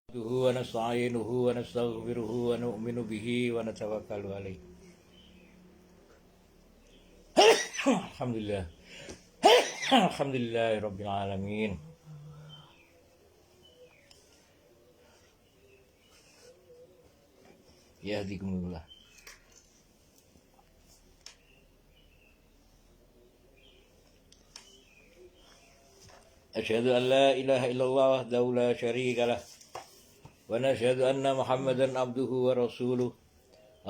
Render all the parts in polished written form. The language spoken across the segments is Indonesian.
نحمده ونستعينه ونستغفره ونؤمن به ونتوكل عليه. الحمد لله. الحمد لله رب العالمين. يهديكم الله. أشهد أن لا إله إلا الله وحده لا شريك له ونشهد أن محمدا عبده ورسوله.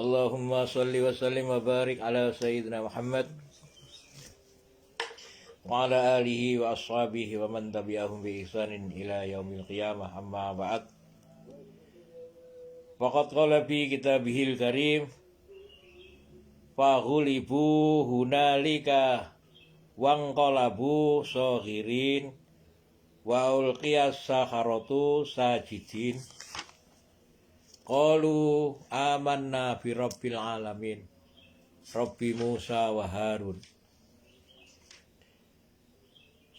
اللهم صل وسلم وبارك على سيدنا محمد وعلى آله وأصحابه ومن تبعهم بإحسان إلى يوم القيامة. أما بعد، فقد قال في كتابه الكريم: فغلبوا هنالك وانقلبوا صاغرين وألقي السحرة ساجدين qalu amanna bi rabbil alamin rabbi Musa wa Harun.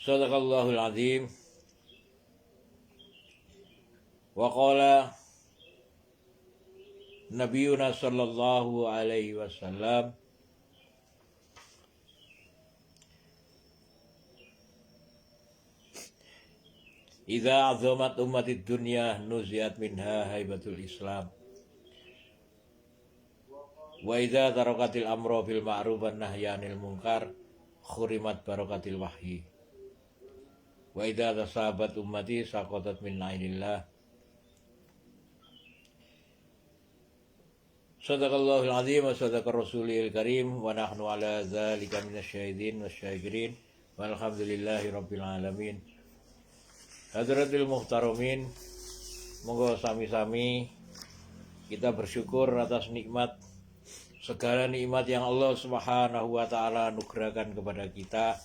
Sadaqallahul azim. Wa qala nabiyuna sallallahu alaihi wasallam: idza azamat ummatid dunya nuziat minha haibatul Islam wa idza tarakatil amru bil ma'ruf wan nahyi anil munkar khurimat barakatil wahyi wa idza tasabat ummati saqatat min ainillah. Sadaqallahul azim wa sadaqa rasulil karim wa nahnu ala dzalika minasyahidin wasyakirin walhamdulillahi rabbil alamin. Hadratil muhtaramin, monggo sami-sami kita bersyukur atas segala nikmat yang Allah Subhanahu wa taala anugerahkan kepada kita.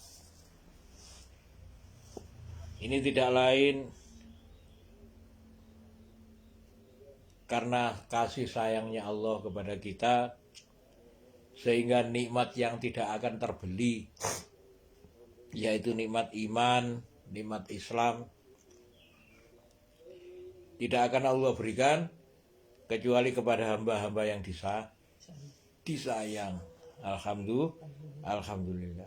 Ini tidak lain karena kasih sayangnya Allah kepada kita, sehingga nikmat yang tidak akan terbeli, yaitu nikmat iman, nikmat Islam, tidak akan Allah berikan kecuali kepada hamba-hamba yang disayang. Alhamdulillah.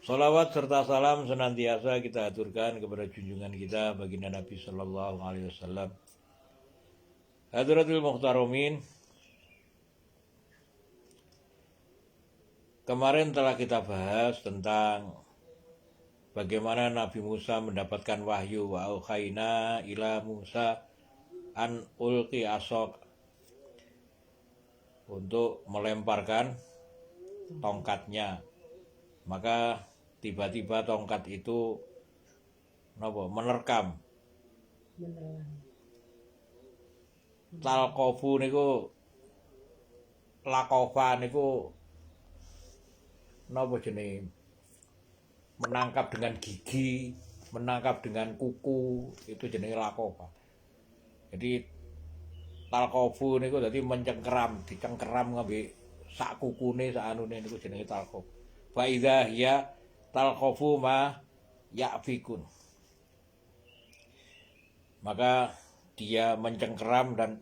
Salawat serta salam senantiasa kita aturkan kepada junjungan kita baginda Nabi Sallallahu Alaihi Wasallam. Hadratul muhtaramin, kemarin telah kita bahas tentang bagaimana Nabi Musa mendapatkan wahyu, wa auhayna ila Musa an ulqi asok, untuk melemparkan tongkatnya. Maka tiba-tiba tongkat itu menerkam. Talqofu niku lakofa niku napa jenenge? Menangkap dengan gigi, menangkap dengan kuku, itu jenenge lakofa. Jadi talqofu niku dadi dicengkeram ngambil sak kukune sak anune niku jenenge talqof. Fa idza hiya talqofu ma ya'fikun. Maka dia mencengkeram dan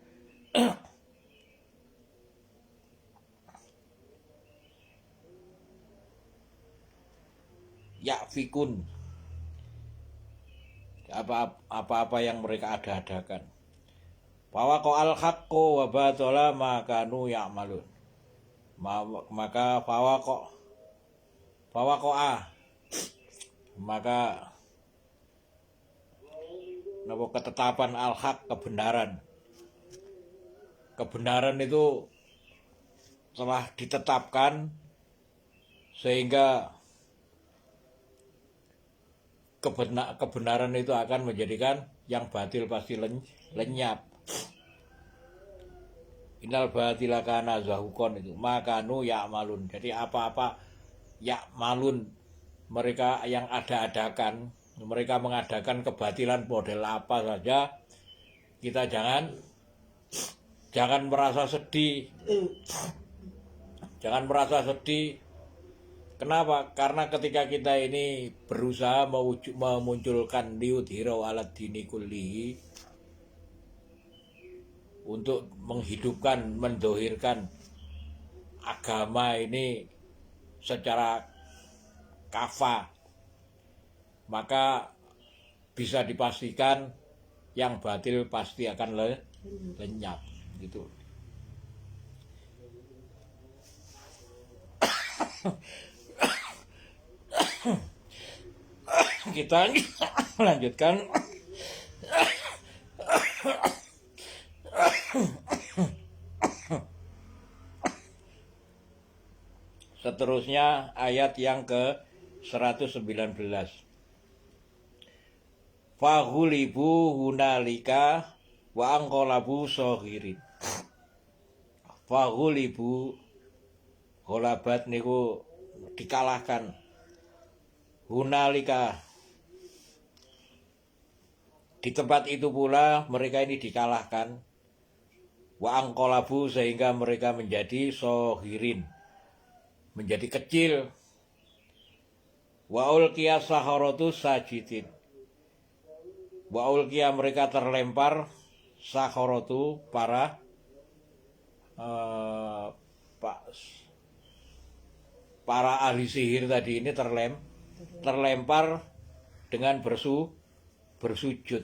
ya'fikun apa-apa yang mereka ada-adakan. Fawaqa al-haqqu wa batala ma kanu ya'malun. Maka fawaqa'a maka ketetapan al-haq, kebenaran itu telah ditetapkan, sehingga kebenaran itu akan menjadikan yang batil pasti lenyap. Innal batila kana zahukon, itu makanu ya'malun. Jadi apa-apa ya'malun, mereka yang ada-adakan, mereka mengadakan kebatilan model apa saja, kita jangan merasa sedih. Jangan merasa sedih. Kenapa? Karena ketika kita ini berusaha memunculkan liudhiro ala dini kullihi, untuk menghidupkan, mendohirkan agama ini secara kafah, maka bisa dipastikan yang batil pasti akan lenyap gitu. Kita lanjutkan. Seterusnya ayat yang ke 119. Fahulibu hunalika wa angkolabu sohirin. Fahulibu, holabat niku dikalahkan. Hunalika, di tempat itu pula mereka ini dikalahkan. Wa angkolabu, sehingga mereka menjadi sohirin, menjadi kecil. Wa ulqiya saharatu sajidin. Wa ulqiya, mereka terlempar, saharatu, para ahli sihir tadi ini terlempar dengan bersujud.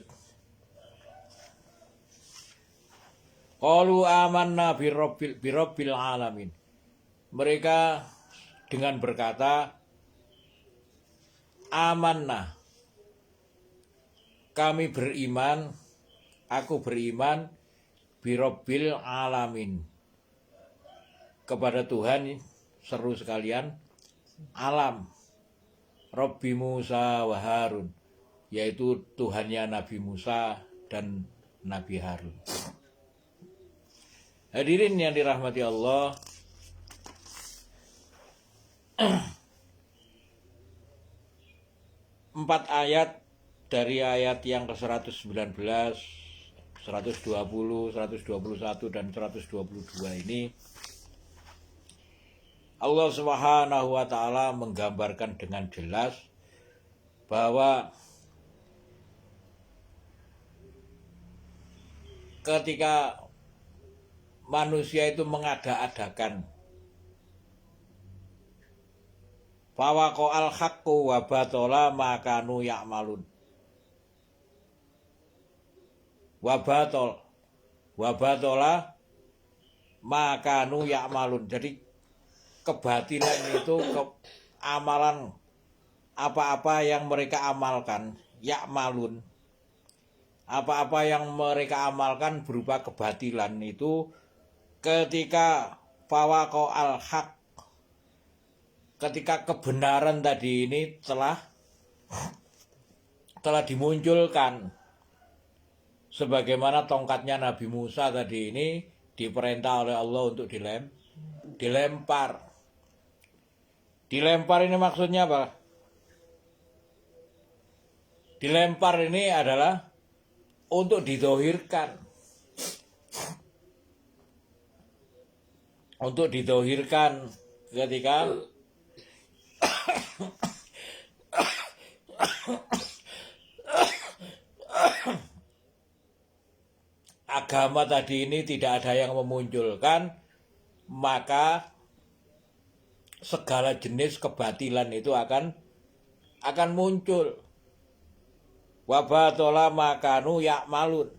Qalu amanna birabbil alamin. Mereka dengan berkata, amanna, kami beriman, aku beriman, birabbil alamin, kepada Tuhan seru sekalian alam, Rabbi Musa wa Harun, yaitu Tuhannya Nabi Musa dan Nabi Harun. Hadirin yang dirahmati Allah, empat ayat dari ayat yang ke-119, 120, 121, dan 122 ini Allah Subhanahu wa ta'ala menggambarkan dengan jelas bahwa ketika manusia itu mengada-adakan fawaqa'al haqqu wa batola ma kanu ya'malun. Wa batola ma kanu ya'malun. Jadi kebatilan itu amalan apa-apa yang mereka amalkan, ya'malun. Apa-apa yang mereka amalkan berupa kebatilan itu ketika fawaqa'al haq, ketika kebenaran tadi ini telah dimunculkan, sebagaimana tongkatnya Nabi Musa tadi ini diperintah oleh Allah untuk dilempar. Dilempar ini maksudnya apa? Dilempar ini adalah untuk didohirkan. Untuk didohirkan ketika agama tadi ini tidak ada yang memunculkan, maka segala jenis kebatilan itu akan muncul. Wa batola makanu ya'malun.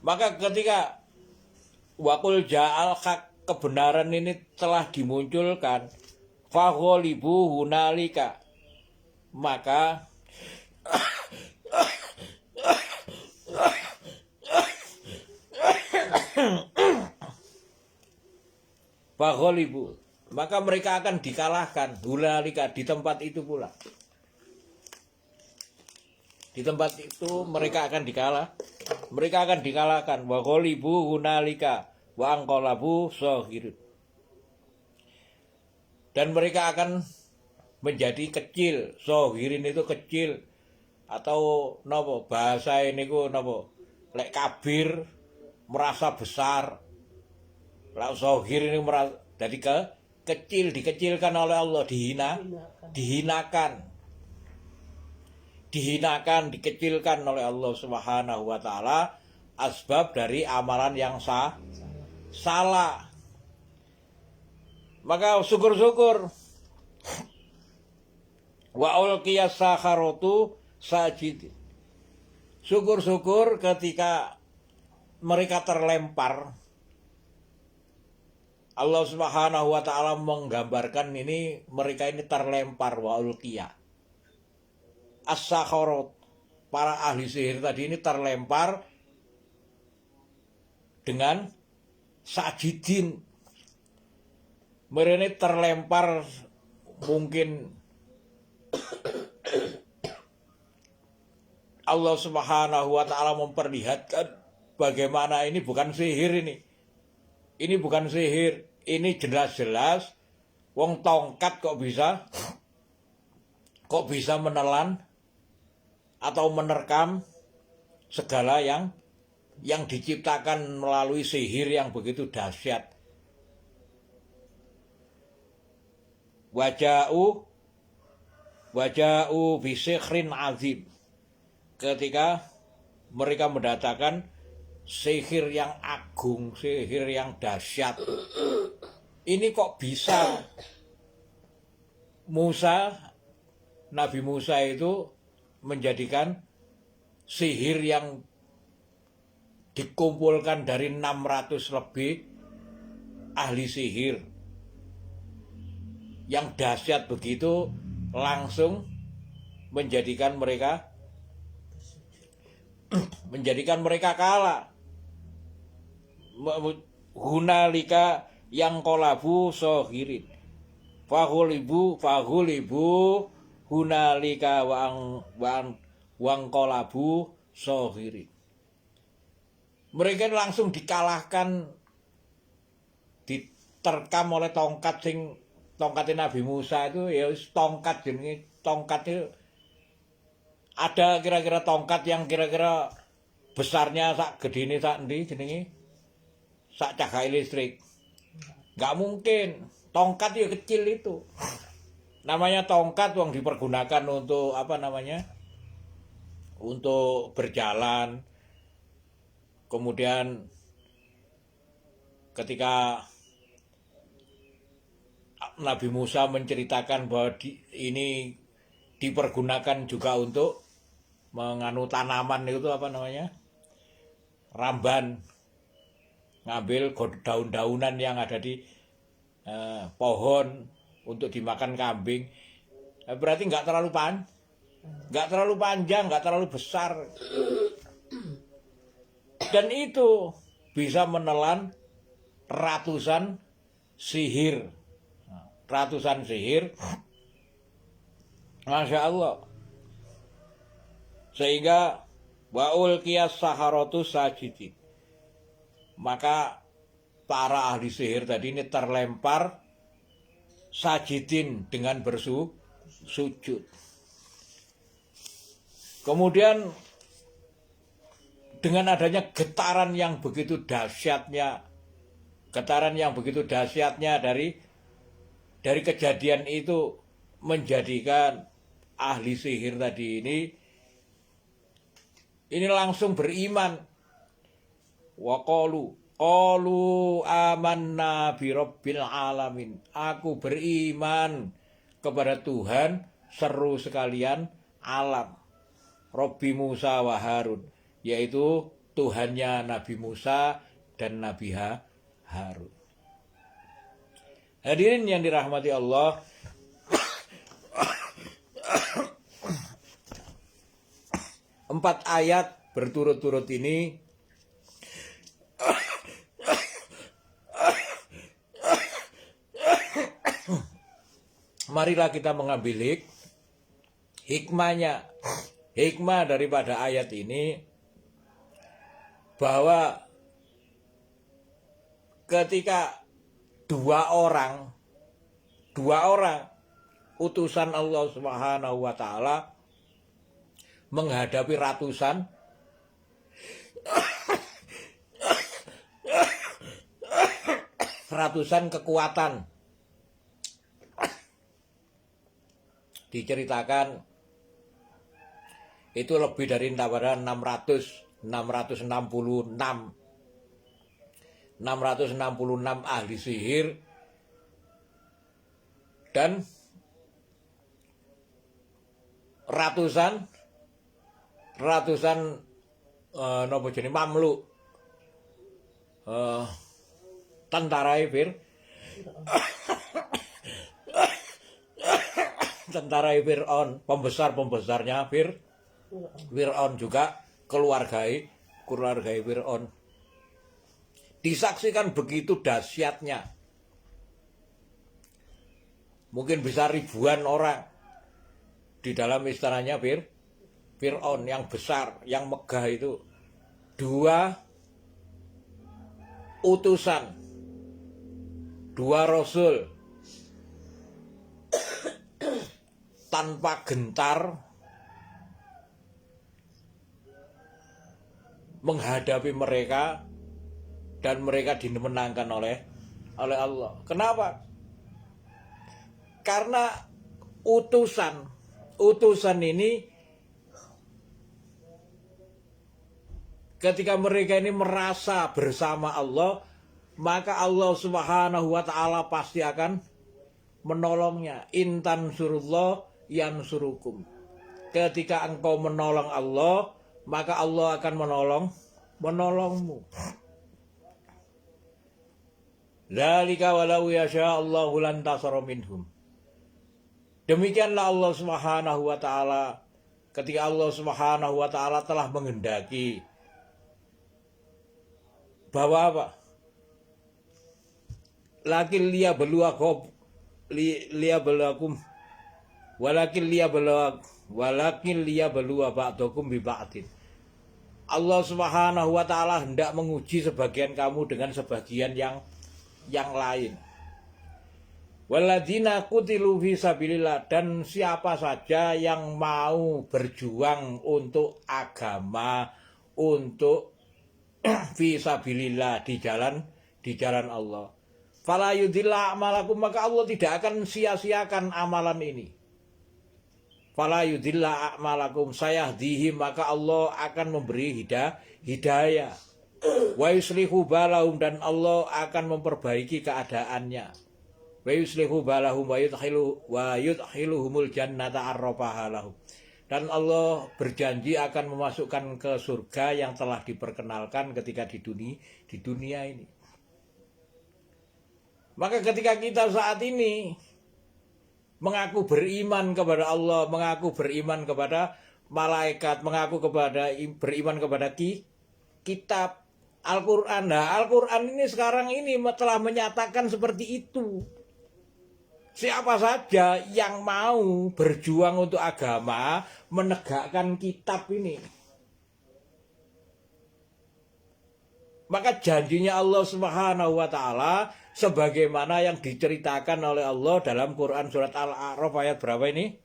Maka ketika waqul ja'al haq, kebenaran ini telah dimunculkan, fagholibu hunalika, maka fagholibu, maka mereka akan dikalahkan, hunalika, di tempat itu pula. Di tempat itu mereka akan dikalahkan. Wa ghalibu hunalika wa anqalabu saghirun. Dan mereka akan menjadi kecil. Sahirin itu kecil, atau napa bahasa ini ku napa, lek kabir merasa besar. Lek sahir ini merasa jadi kecil, dikecilkan oleh Allah, dihinakan, dikecilkan oleh Allah Subhanahu wa ta'ala. asbab dari amalan yang salah. Maka syukur-syukur. Wa ulqiyas sakharatu sajid. Syukur-syukur ketika mereka terlempar. Allah Subhanahu wa taala menggambarkan ini mereka ini terlempar wa ulqiya. As-sakharat, para ahli sihir tadi ini terlempar dengan sajidin. Mereka ini terlempar mungkin Allah Subhanahu wa taala memperlihatkan bagaimana ini bukan sihir ini. Ini bukan sihir, ini jelas-jelas wong tongkat kok bisa menelan atau menerkam segala yang diciptakan melalui sihir yang begitu dahsyat. Waja'u bisikhrin azim. Ketika mereka mendatangkan sihir yang agung, sihir yang dahsyat. Ini kok bisa Nabi Musa itu menjadikan sihir yang dikumpulkan dari 600 lebih ahli sihir yang dahsyat begitu langsung menjadikan mereka kalah. Hunalika yang kolabu sohirin fahulibu hunalika wang kolabu sohirin. Mereka langsung dikalahkan, diterkam oleh tongkatnya Nabi Musa itu. Ya tongkat jenenge, tongkat itu ada kira-kira tongkat yang kira-kira besarnya sak gedene sak endi jenenge, sak cahaya listrik. Nggak mungkin, tongkat ya kecil itu. Namanya tongkat yang dipergunakan untuk untuk berjalan. Kemudian ketika Nabi Musa menceritakan bahwa ini dipergunakan juga untuk tanaman itu ramban. Ngambil daun-daunan yang ada di pohon untuk dimakan kambing. Berarti nggak terlalu panjang, nggak terlalu besar. Dan itu bisa menelan ratusan sihir. Masya Allah. Sehingga wa'ul qiyas saharatu sajidin. Maka para ahli sihir tadi ini terlempar sajidin dengan bersujud. Kemudian dengan adanya getaran yang begitu dahsyatnya dari kejadian itu menjadikan ahli sihir tadi ini langsung beriman. Wa qalu amanna bi rabbil alamin. Aku beriman kepada Tuhan seru sekalian alam. Rabbi Musa wa Harun, yaitu Tuhannya Nabi Musa dan Nabi Harun. Hadirin yang dirahmati Allah, empat ayat berturut-turut ini marilah kita mengambil hikmahnya. Hikmah daripada ayat ini bahwa ketika dua orang utusan Allah Subhanahu wa taala menghadapi ratusan kekuatan. Diceritakan itu lebih dari 600 666 ahli sihir dan ratusan nopo jenenge mamluk tentara Fir'aun, pembesarnya Fir'aun juga keluargai Fir'aun. Disaksikan begitu dahsyatnya. Mungkin bisa ribuan orang di dalam istananya Fir'aun yang besar, yang megah itu. 2 utusan, 2 rasul tanpa gentar menghadapi mereka dan mereka dimenangkan oleh Allah. Kenapa? Karena utusan ini ketika mereka ini merasa bersama Allah, maka Allah Subhanahu wa taala pasti akan menolongnya. Intan surullah yansurukum. Ketika engkau menolong Allah, maka Allah akan menolongmu. Dzalika walau yasha Allahu lantasara minhum. Demikianlah Allah Subhanahu wa taala ketika Allah Subhanahu wa taala telah menghendaki bahwa apa? Lakin liyabluwakum walakin liyabluwa ba'dakum bi ba'din. Allah Subhanahu wa taala hendak menguji sebagian kamu dengan sebagian yang lain. Walladzina qutilu fi sabilillah, dan siapa saja yang mau berjuang untuk agama, untuk fi sabilillah, di jalan Allah. Fala yudilla amalakum, maka Allah tidak akan sia-siakan amalan ini. Fala yudilla amalakum sayahdihim, maka Allah akan memberi hidayah. Wa yuslihu balahum, dan Allah akan memperbaiki keadaannya. Wa yuslihu balahum wa yudkhiluhumul jannata arrafaha lahum. Dan Allah berjanji akan memasukkan ke surga yang telah diperkenalkan ketika di dunia ini. Maka ketika kita saat ini mengaku beriman kepada Allah, mengaku beriman kepada malaikat, mengaku beriman kepada kitab Al-Quran. Nah, Al-Quran ini sekarang ini telah menyatakan seperti itu. Siapa saja yang mau berjuang untuk agama, menegakkan kitab ini, maka janjinya Allah Subhanahu wa taala sebagaimana yang diceritakan oleh Allah dalam Quran surat Al-A'raf ayat berapa ini?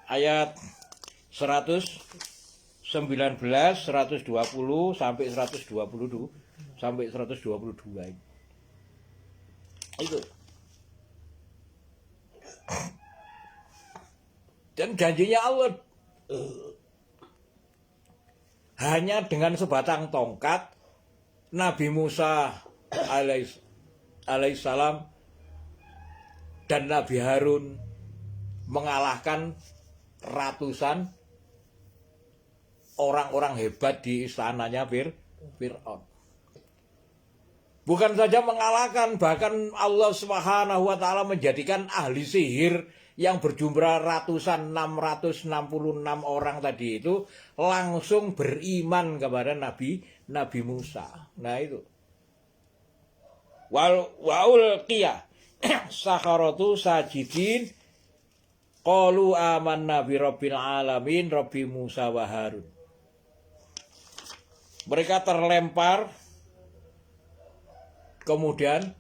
Ayat 119, 120 sampai 122 ini. Itu. Dan janjinya Allah hanya dengan sebatang tongkat Nabi Musa alaihissalam dan Nabi Harun mengalahkan ratusan orang-orang hebat di istananya Fir'aun. Bukan saja mengalahkan, bahkan Allah Subhanahu wa taala menjadikan ahli sihir yang berjumlah ratusan, 666 orang tadi itu langsung beriman kepada Nabi Musa. Nah itu. Wa'ul qiyah sakharatu sajidin qalu amanna bi rabbil alamin rabbi Musa wa Harun. Mereka terlempar, kemudian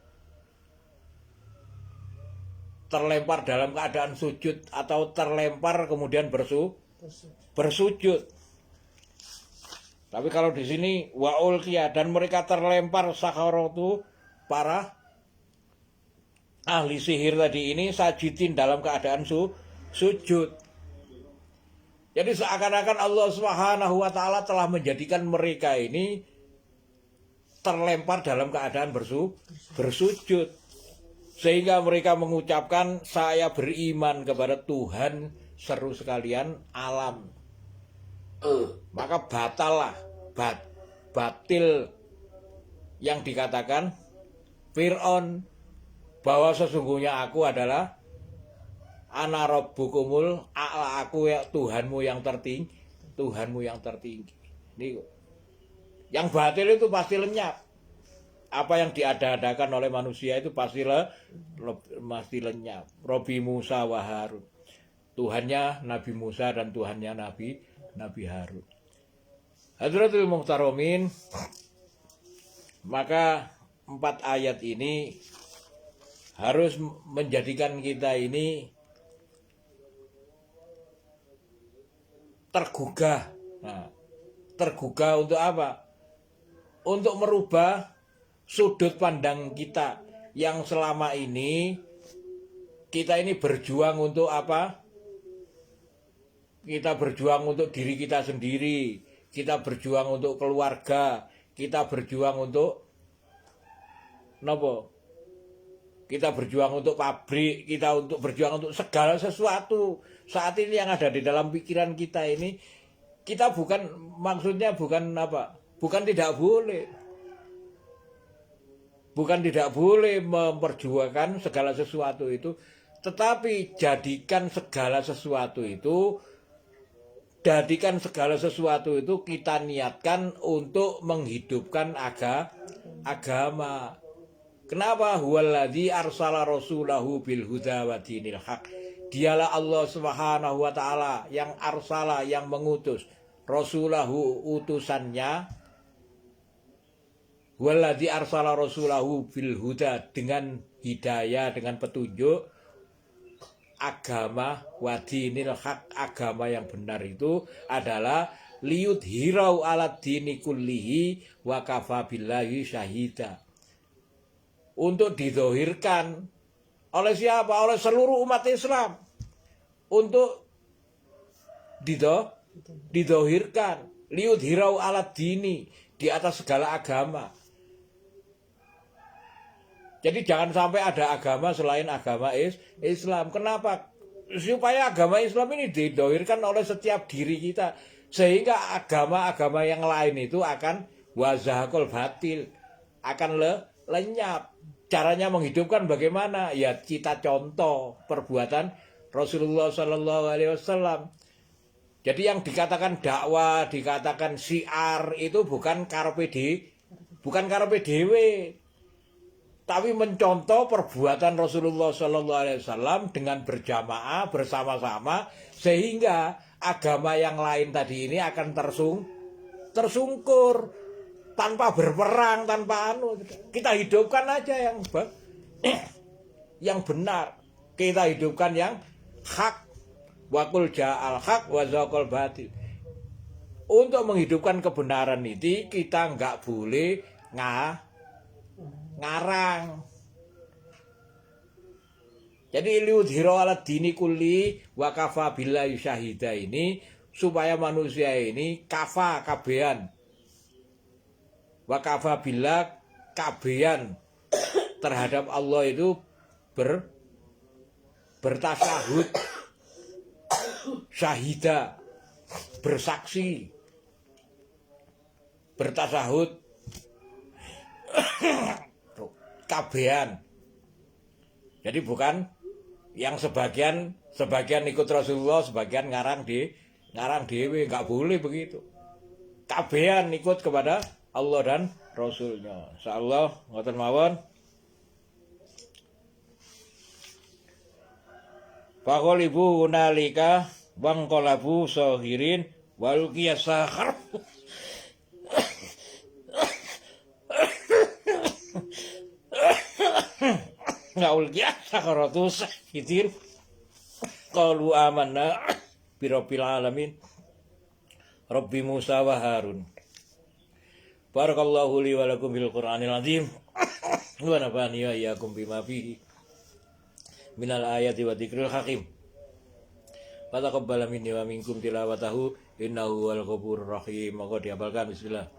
terlempar dalam keadaan sujud, atau terlempar kemudian bersujud. Tapi kalau di sini wa'ul qiyah, dan mereka terlempar sakharatu, para ahli sihir tadi ini, sajidin dalam keadaan sujud. Jadi seakan-akan Allah Subhanahu wa taala telah menjadikan mereka ini terlempar dalam keadaan bersujud. Sehingga mereka mengucapkan, saya beriman kepada Tuhan seru sekalian alam. Maka batil yang dikatakan Fir'aun bahwa sesungguhnya aku adalah ana rabbukumul a'la, aku ya Tuhanmu yang tertinggi, Tuhanmu yang tertinggi. Ini yang batil itu pasti lenyap. Apa yang diada-adakan oleh manusia itu pasti lenyap. Robi Musa wa Harun, Tuhannya Nabi Musa dan Tuhannya Nabi Harun. Hadratul Muhtaramin, maka 4 ayat ini harus menjadikan kita ini tergugah. Nah, tergugah untuk apa? Untuk merubah sudut pandang kita yang selama ini kita ini berjuang untuk apa? Kita berjuang untuk diri kita sendiri, kita berjuang untuk keluarga, kita berjuang untuk nopo? Kita berjuang untuk pabrik, kita untuk berjuang untuk segala sesuatu. Saat ini yang ada di dalam pikiran kita ini, kita bukan, maksudnya bukan apa? Bukan tidak boleh. Bukan tidak boleh memperjuangkan segala sesuatu itu, tetapi jadikan segala sesuatu itu kita niatkan untuk menghidupkan agama. Kenapa? Huwallazi arsala rasulahu bil huda wa dinil haq. Dialah Allah Subhanahu wa taala yang arsala, yang mengutus, rasulahu utusannya, Waladzi arsala rasulahu bil huda, dengan hidayah, dengan petunjuk agama, wadinil haq, agama yang benar itu adalah liyudhirau ala dini kullihi wa kafa billahi syahida. Untuk didohirkan oleh siapa? Oleh seluruh umat Islam. Untuk didohirkan, liyudhirau ala dini, di atas segala agama. Jadi jangan sampai ada agama selain agama Islam. Kenapa? Supaya agama Islam ini didohirkan oleh setiap diri kita. Sehingga agama-agama yang lain itu akan wazahakul batil, akan lenyap. Caranya menghidupkan bagaimana? Ya kita contoh perbuatan Rasulullah SAW. Jadi yang dikatakan dakwah, dikatakan syiar itu bukan karpe dewe, tapi mencontoh perbuatan Rasulullah SAW dengan berjamaah bersama-sama, sehingga agama yang lain tadi ini akan tersungkur tanpa berperang, tanpa kita hidupkan aja yang benar, kita hidupkan yang hak. Wakul ja'al haq wa zaqal batil. Untuk menghidupkan kebenaran itu kita nggak boleh ngarang. Jadi liudhiro ala dini kulli wa kafa billahi syahida ini, supaya manusia ini kafa kabean, wa kafa billah kabean terhadap Allah itu bertasahud, syahida, bersaksi, bertasahud, kabean. Jadi bukan yang sebagian ikut Rasulullah, sebagian ngarang dewe, nggak boleh begitu. Kabean ikut kepada Allah dan Rasulnya. Insyaallah ngoten mawon. Faqalibu nalika wangqalabu sahirin walqiya sahar. Ulqiya sakaratus kitir. Qalu amanna bi rabbil alamin. Rabbi Musa wa Harun. Barakallahu li wa lakum bil Qur'anil azim. Wa nafa'ani wa iyyakum bima fihi minal ayati wa dzikril hakim. Fataqabbal minni wa minkum tilawatahu innahu wal ghafurur rahim. Monggo dihafalkan bismillah.